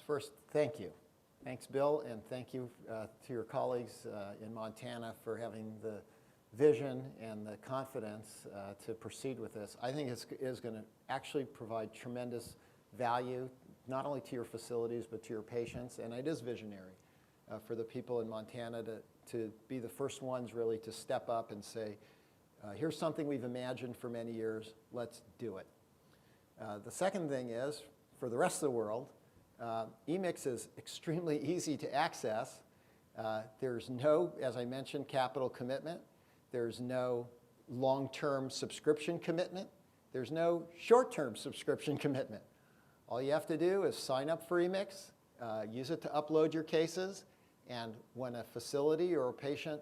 First, thank you. Thanks, Bill, and thank you to your colleagues in Montana for having the vision and the confidence to proceed with this. I think it is going to actually provide tremendous value, not only to your facilities, but to your patients, and it is visionary for the people in Montana to be the first ones really to step up and say, here's something we've imagined for many years, let's do it. The second thing is, for the rest of the world, eMix is extremely easy to access. There's no, as I mentioned, capital commitment. There's no long-term subscription commitment. There's no short-term subscription commitment. All you have to do is sign up for eMix, use it to upload your cases, and when a facility or a patient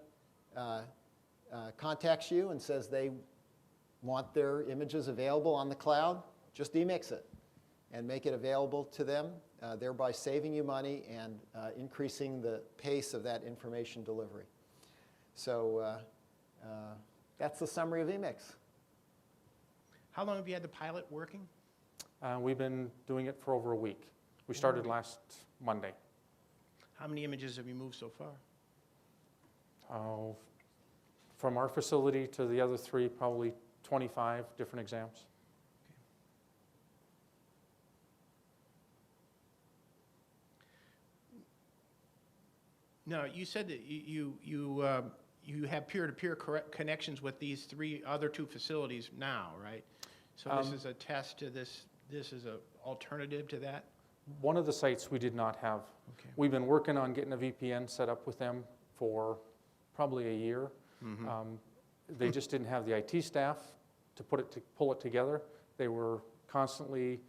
contacts you and says they want their images available on the cloud, just eMix it and make it available to them, thereby saving you money and increasing the pace of that information delivery. So that's the summary of eMix. How long have you had the pilot working? We've been doing it for over a week. We started last Monday. How many images have you moved so far? From our facility to the other three, probably 25 different exams. Now, you said that you have peer-to-peer connections with these other two facilities now, right? So this is a test to this. This is an alternative to that? One of the sites we did not have. Okay. We've been working on getting a VPN set up with them for probably a year. Mm-hmm. They just didn't have the IT staff to pull it together. They were constantly,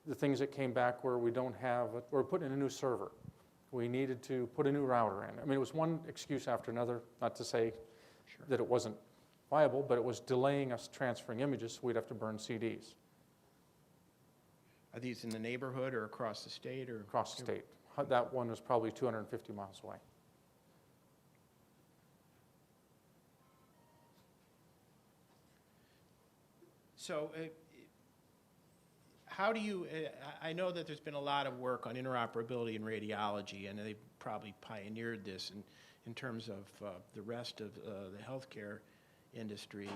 the things that came back where we're putting in a new server. We needed to put a new router in. I mean, it was one excuse after another, not to say that it wasn't viable, but it was delaying us transferring images, so we'd have to burn CDs. Are these in the neighborhood or across the state? Or across the state. That one was probably 250 miles away. So how do you, I know that there's been a lot of work on interoperability in radiology, and they probably pioneered this in terms of the rest of the healthcare industry.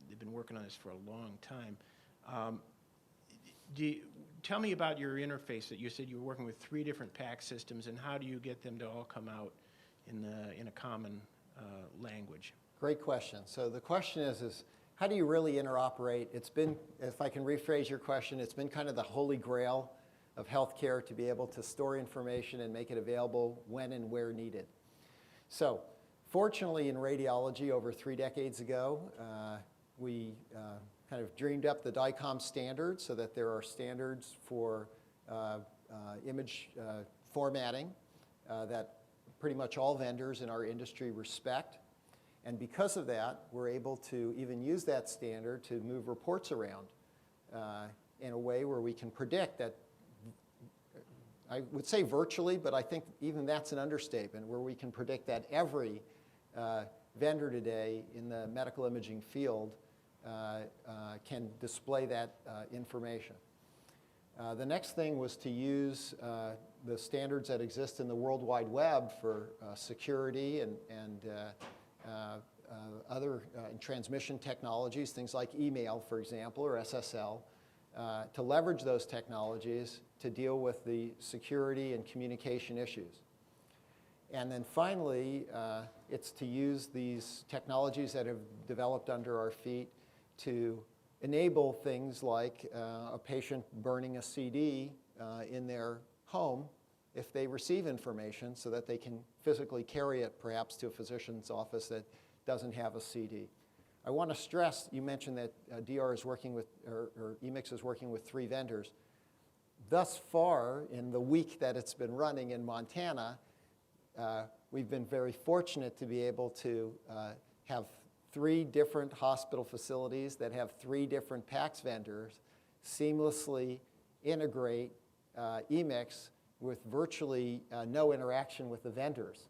They've been working on this for a long time. Tell me about your interface that you said you were working with 3 different PACS systems, and how do you get them to all come out in a common language? Great question. So the question is how do you really interoperate? It's been, if I can rephrase your question, it's been kind of the holy grail of healthcare to be able to store information and make it available when and where needed. So fortunately in radiology over 3 decades ago, we kind of dreamed up the DICOM standards so that there are standards for image formatting that pretty much all vendors in our industry respect. And because of that, we're able to even use that standard to move reports around in a way where we can predict that, I would say virtually, but I think even that's an understatement, where we can predict that every vendor today in the medical imaging field can display that information. The next thing was to use the standards that exist in the World Wide Web for security and other transmission technologies, things like email, for example, or SSL, to leverage those technologies to deal with the security and communication issues. And then finally, it's to use these technologies that have developed under our feet to enable things like a patient burning a CD in their home if they receive information so that they can physically carry it perhaps to a physician's office that doesn't have a CD. I want to stress, you mentioned that DR is working with, or eMix is working with 3 vendors. Thus far, in the week that it's been running in Montana, we've been very fortunate to be able to have 3 different hospital facilities that have 3 different PACS vendors seamlessly integrate eMix with virtually no interaction with the vendors.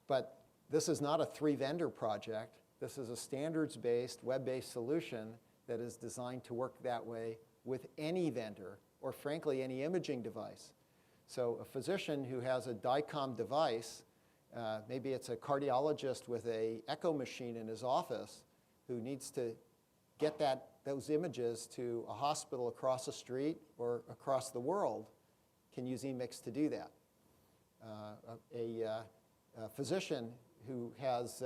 But this is not a 3-vendor project. This is a standards-based, web-based solution that is designed to work that way with any vendor or frankly, any imaging device. So a physician who has a DICOM device, maybe it's a cardiologist with an echo machine in his office who needs to get those images to a hospital across the street or across the world, can use eMix to do that. A physician who has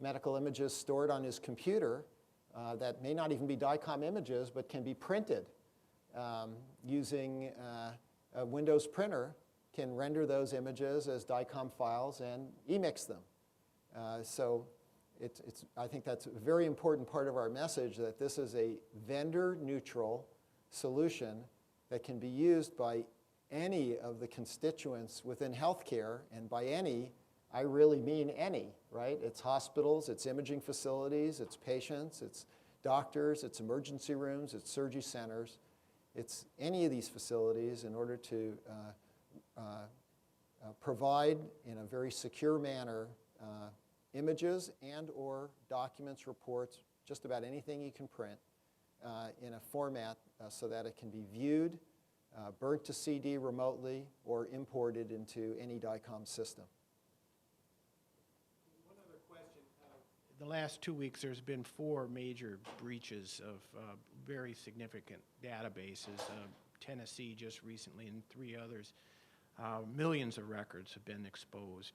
medical images stored on his computer that may not even be DICOM images but can be printed using a Windows printer, can render those images as DICOM files and eMix them. So I think that's a very important part of our message, that this is a vendor-neutral solution that can be used by any of the constituents within healthcare, and by any, I really mean any, right? It's hospitals, it's imaging facilities, it's patients, it's doctors, it's emergency rooms, it's surgery centers. It's any of these facilities in order to provide in a very secure manner images and or documents, reports, just about anything you can print in a format so that it can be viewed, burnt to CD remotely, or imported into any DICOM system. One other question. The last 2 weeks, there's been 4 major breaches of very significant databases. Tennessee just recently, and 3 others. Millions of records have been exposed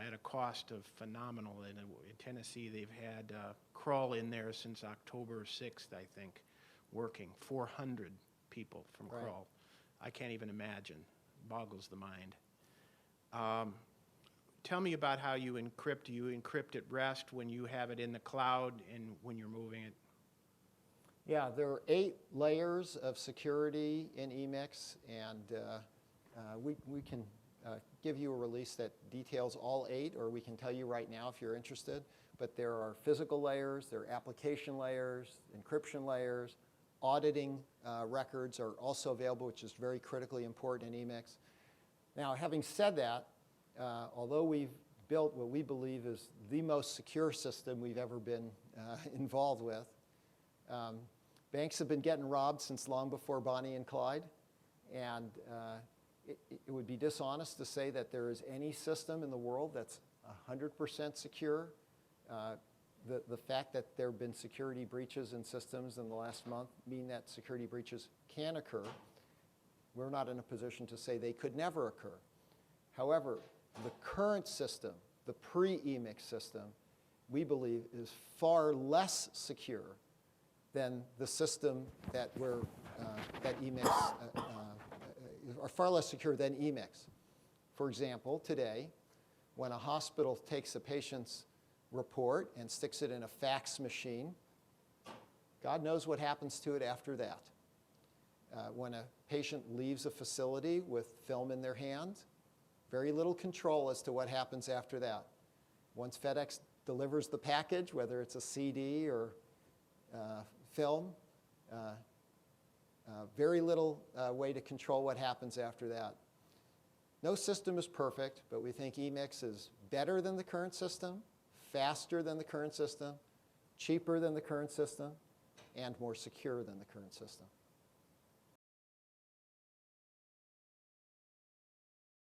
at a cost of phenomenal. In Tennessee, they've had crawl in there since October 6th, I think, working. 400 people from Right. crawl. I can't even imagine. Boggles the mind. Tell me about how you encrypt. Do you encrypt at rest when you have it in the cloud and when you're moving it? Yeah, there are 8 layers of security in eMix, and we can give you a release that details all 8, or we can tell you right now if you're interested. But there are physical layers, there are application layers, encryption layers, auditing records are also available, which is very critically important in eMix. Now, having said that, although we've built what we believe is the most secure system we've ever been involved with, banks have been getting robbed since long before Bonnie and Clyde, and it would be dishonest to say that there is any system in the world that's 100% secure. The fact that there have been security breaches in systems in the last month mean that security breaches can occur. We're not in a position to say they could never occur. However, the current system, the pre-eMix system, we believe is far less secure than the system that eMix, are far less secure than eMix. For example, today, when a hospital takes a patient's report and sticks it in a fax machine, God knows what happens to it after that. When a patient leaves a facility with film in their hand, very little control as to what happens after that. Once FedEx delivers the package, whether it's a CD or film, very little way to control what happens after that. No system is perfect, but we think eMix is better than the current system, faster than the current system, cheaper than the current system, and more secure than the current system.